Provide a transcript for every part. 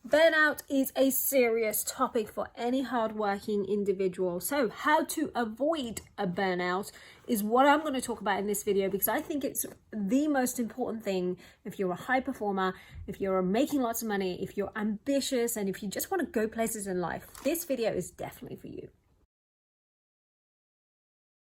Burnout is a serious topic for any hardworking individual. So how to avoid a burnout is what I'm going to talk about in this video, because I think it's the most important thing if you're a high performer, if you're making lots of money, if you're ambitious, and if you just want to go places in life. This video is definitely for you.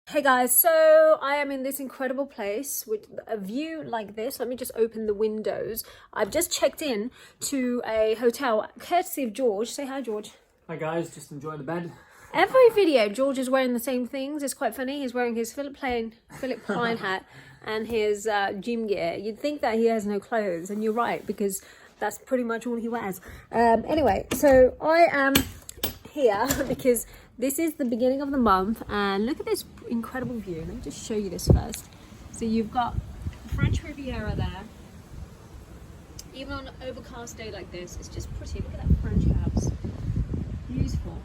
Hey guys, so I am in this incredible place with a view like this. Let me just open the windows. I've just checked in to a hotel courtesy of George. Say hi, George. Hi guys, just enjoying the bed. Every video George is wearing the same things. It's quite funny. He's wearing his Philip Plein hat and his gym gear. You'd think that he has no clothes, and you're right, because that's pretty much all he wears. Anyway, so I am here because this is the beginning of the month, and look at this incredible view. Let me just show you this first. So you've got the French Riviera there. Even on an overcast day like this, it's just pretty. Look at that French house. Beautiful.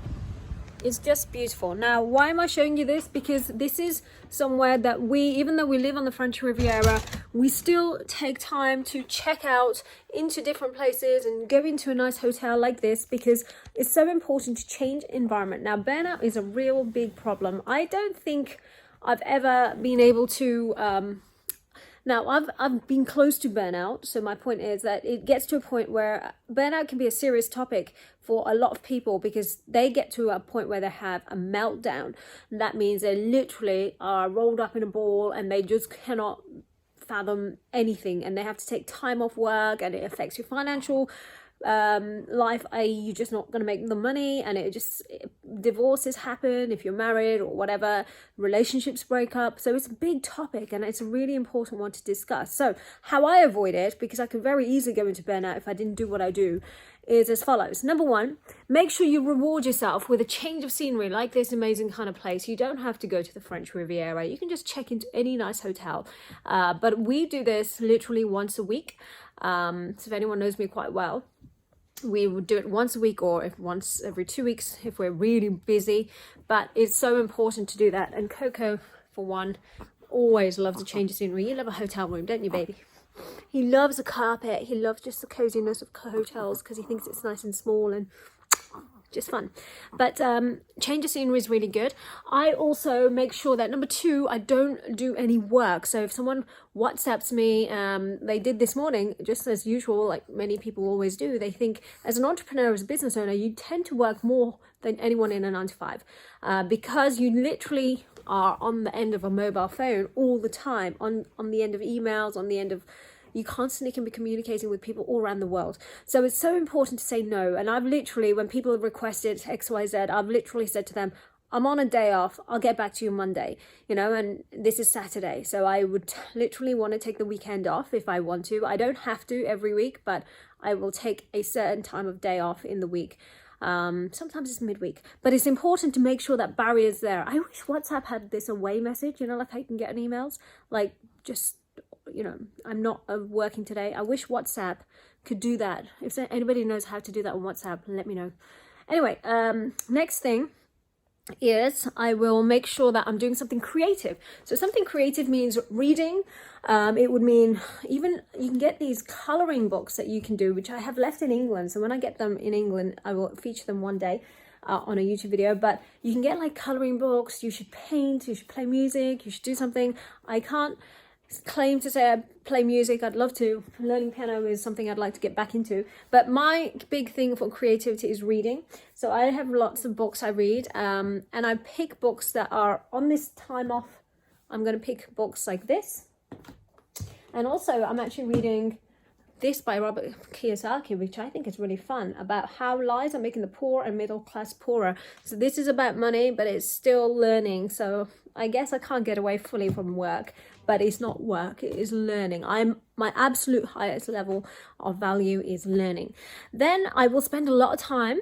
It's just beautiful. Now, why am I showing you this? Because this is somewhere that even though we live on the French Riviera, we still take time to check out into different places and go into a nice hotel like this, because it's so important to change environment. Now, burnout is a real big problem. I don't think I've ever been able to... Now, I've been close to burnout, so my point is that it gets to a point where burnout can be a serious topic for a lot of people, because they get to a point where they have a meltdown. And that means they literally are rolled up in a ball and they just cannot fathom anything, and they have to take time off work, and it affects your financial life. You're just not going to make the money, and divorces happen if you're married or whatever, relationships break up. So it's a big topic, and it's a really important one to discuss. So how I avoid it, because I could very easily go into burnout if I didn't do what I do, is as follows. Number one, make sure you reward yourself with a change of scenery like this amazing kind of place. You don't have to go to the French Riviera. You can just check into any nice hotel. But we do this literally once a week. So if anyone knows me quite well, we would do it once a week, or once every 2 weeks if we're really busy. But it's so important to do that. And Coco, for one, always loves a change of scenery. You love a hotel room, don't you, baby? He loves a carpet. He loves just the coziness of hotels, because he thinks it's nice and small and just fun. But change of scenery is really good. I also make sure that, number two, I don't do any work. So if someone WhatsApps me, they did this morning, just as usual, like many people always do, they think as an entrepreneur, as a business owner, you tend to work more than anyone in a 9-to-5, because you literally are on the end of a mobile phone all the time, on the end of emails, on the end of... You constantly can be communicating with people all around the world. So it's so important to say no. And I've literally, when people have requested XYZ, I've literally said to them, I'm on a day off. I'll get back to you Monday, and this is Saturday. So I would literally want to take the weekend off if I want to. I don't have to every week, but I will take a certain time of day off in the week. Sometimes it's midweek, but it's important to make sure that barrier's there. I wish WhatsApp had this away message, like how you can get an emails, like just... I'm not working today. I wish WhatsApp could do that. If anybody knows how to do that on WhatsApp, let me know. Anyway, next thing is I will make sure that I'm doing something creative. So something creative means reading. It would mean even you can get these coloring books that you can do, which I have left in England. So when I get them in England, I will feature them one day on a YouTube video. But you can get like coloring books. You should paint. You should play music. You should do something. I can't claim to say I play music. I'd love to. Learning piano is something I'd like to get back into, but my big thing for creativity is reading. So I have lots of books I read, and I pick books that are on this time off. I'm going to pick books like this, and also I'm actually reading this by Robert Kiyosaki, which I think is really fun, about how lies are making the poor and middle class poorer. So this is about money, but it's still learning. So I guess I can't get away fully from work, but it's not work, it is learning. My absolute highest level of value is learning. Then I will spend a lot of time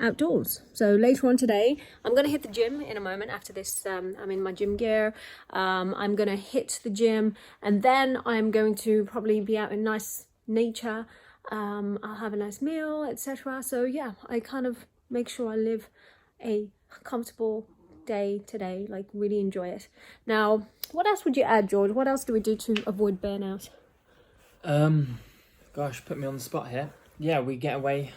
outdoors. So later on today, I'm going to hit the gym in a moment. After this, I'm in my gym gear. I'm going to hit the gym, and then I'm going to probably be out in nice nature. I'll have a nice meal, etc. So yeah, I kind of make sure I live a comfortable day today, like really enjoy it. Now, what else would you add, George? What else do we do to avoid burnout? Gosh, put me on the spot here. yeah, we get away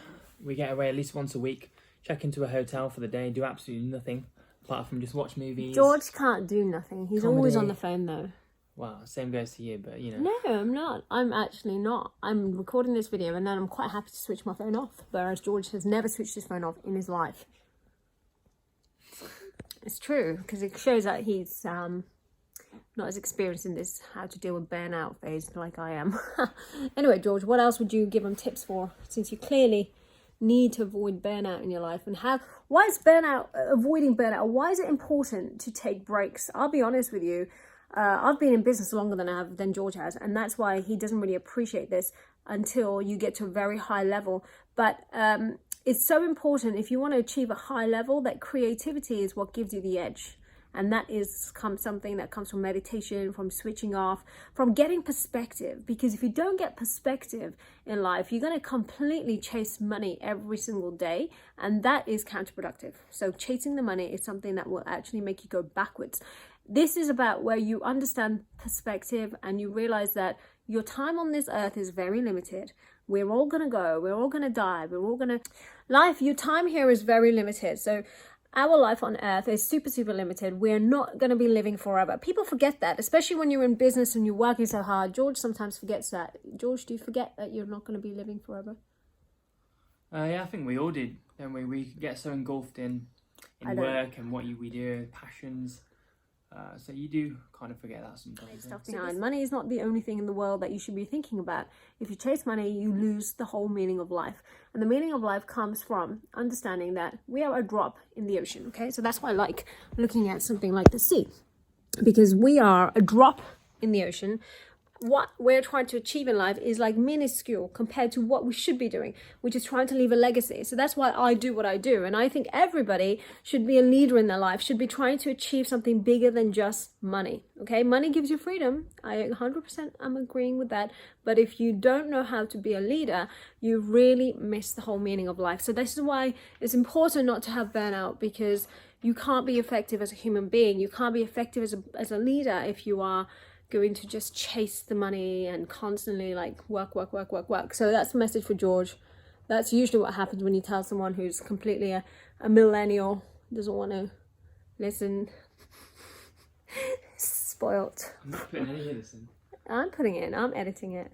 at least once a week, check into a hotel for the day, do absolutely nothing apart from just watch movies. George can't do nothing. He's always on the Comedy. phone though. Wow, same goes to you, but you know. No, I'm not. I'm actually not. I'm recording this video and then I'm quite happy to switch my phone off, whereas George has never switched his phone off in his life. It's true, because it shows that he's not as experienced in this how to deal with burnout phase like I am. Anyway, George, what else would you give him tips for, since you clearly need to avoid burnout in your life? And why is avoiding burnout, why is it important to take breaks? I'll be honest with you, I've been in business longer than George has, and that's why he doesn't really appreciate this until you get to a very high level. But it's so important, if you want to achieve a high level, that creativity is what gives you the edge. And that is something that comes from meditation, from switching off, from getting perspective. Because if you don't get perspective in life, you're going to completely chase money every single day. And that is counterproductive. So chasing the money is something that will actually make you go backwards. This is about where you understand perspective and you realize that your time on this earth is very limited. We're all going to go. We're all going to die. Your time here is very limited. So our life on earth is super, super limited. We're not going to be living forever. People forget that, especially when you're in business and you're working so hard. George sometimes forgets that. George, do you forget that you're not going to be living forever? Yeah, I think we all did. Then we get so engulfed in work and what we do, passions. So you do kind of forget that sometimes. Stuff behind. Money is not the only thing in the world that you should be thinking about. If you chase money, you lose the whole meaning of life. And the meaning of life comes from understanding that we are a drop in the ocean, okay? So that's why I like looking at something like the sea, because we are a drop in the ocean. What we're trying to achieve in life is like minuscule compared to what we should be doing, which is trying to leave a legacy. So that's why I do what I do. And I think everybody should be a leader in their life, should be trying to achieve something bigger than just money. Okay, money gives you freedom. I 100% am agreeing with that. But if you don't know how to be a leader, you really miss the whole meaning of life. So this is why it's important not to have burnout, because you can't be effective as a human being. You can't be effective as a leader if you are going to just chase the money and constantly like work. So that's the message for George. That's usually what happens when you tell someone who's completely a millennial, doesn't want to listen. Spoilt. I'm not putting any of this in. I'm putting it in. I'm editing it.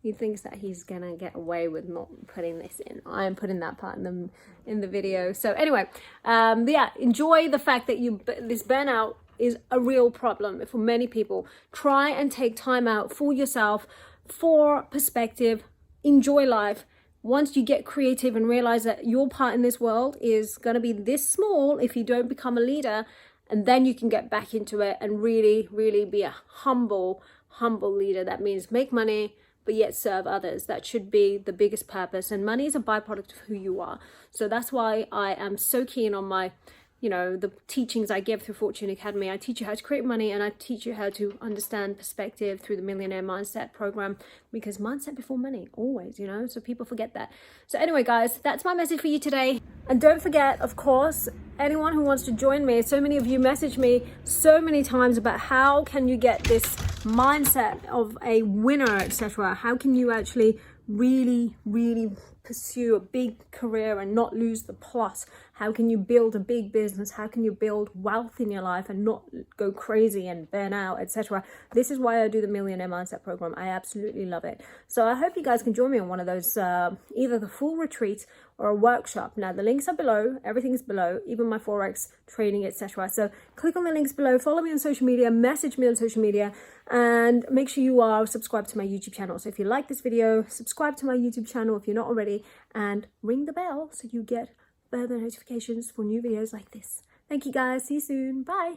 He thinks that he's gonna get away with not putting this in. I am putting that part in the video. So anyway, yeah, enjoy the fact that this burnout is a real problem for many people. Try and take time out for yourself, for perspective, enjoy life. Once you get creative and realize that your part in this world is going to be this small if you don't become a leader, and then you can get back into it and really, really be a humble leader. That means make money, but yet serve others. That should be the biggest purpose. And money is a byproduct of who you are. So that's why I am so keen on my the teachings I give through Fortune Academy. I teach you how to create money, and I teach you how to understand perspective through the Millionaire Mindset program, because mindset before money, always, so people forget that. So anyway, guys, that's my message for you today. And don't forget, of course, anyone who wants to join me, so many of you message me so many times about how can you get this mindset of a winner, etc. How can you actually really, really pursue a big career and not lose the plot? How can you build a big business? How can you build wealth in your life and not go crazy and burn out, etc.? This is why I do the Millionaire Mindset program. I absolutely love it. So I hope you guys can join me on one of those, either the full retreat or a workshop. Now the links are below, everything is below, even my Forex training, etc. So click on the links below, follow me on social media, message me on social media, and make sure you are subscribed to my YouTube channel. So if you like this video, subscribe to my YouTube channel if you're not already, and ring the bell so you get further notifications for new videos like this. Thank you guys. See you soon. Bye.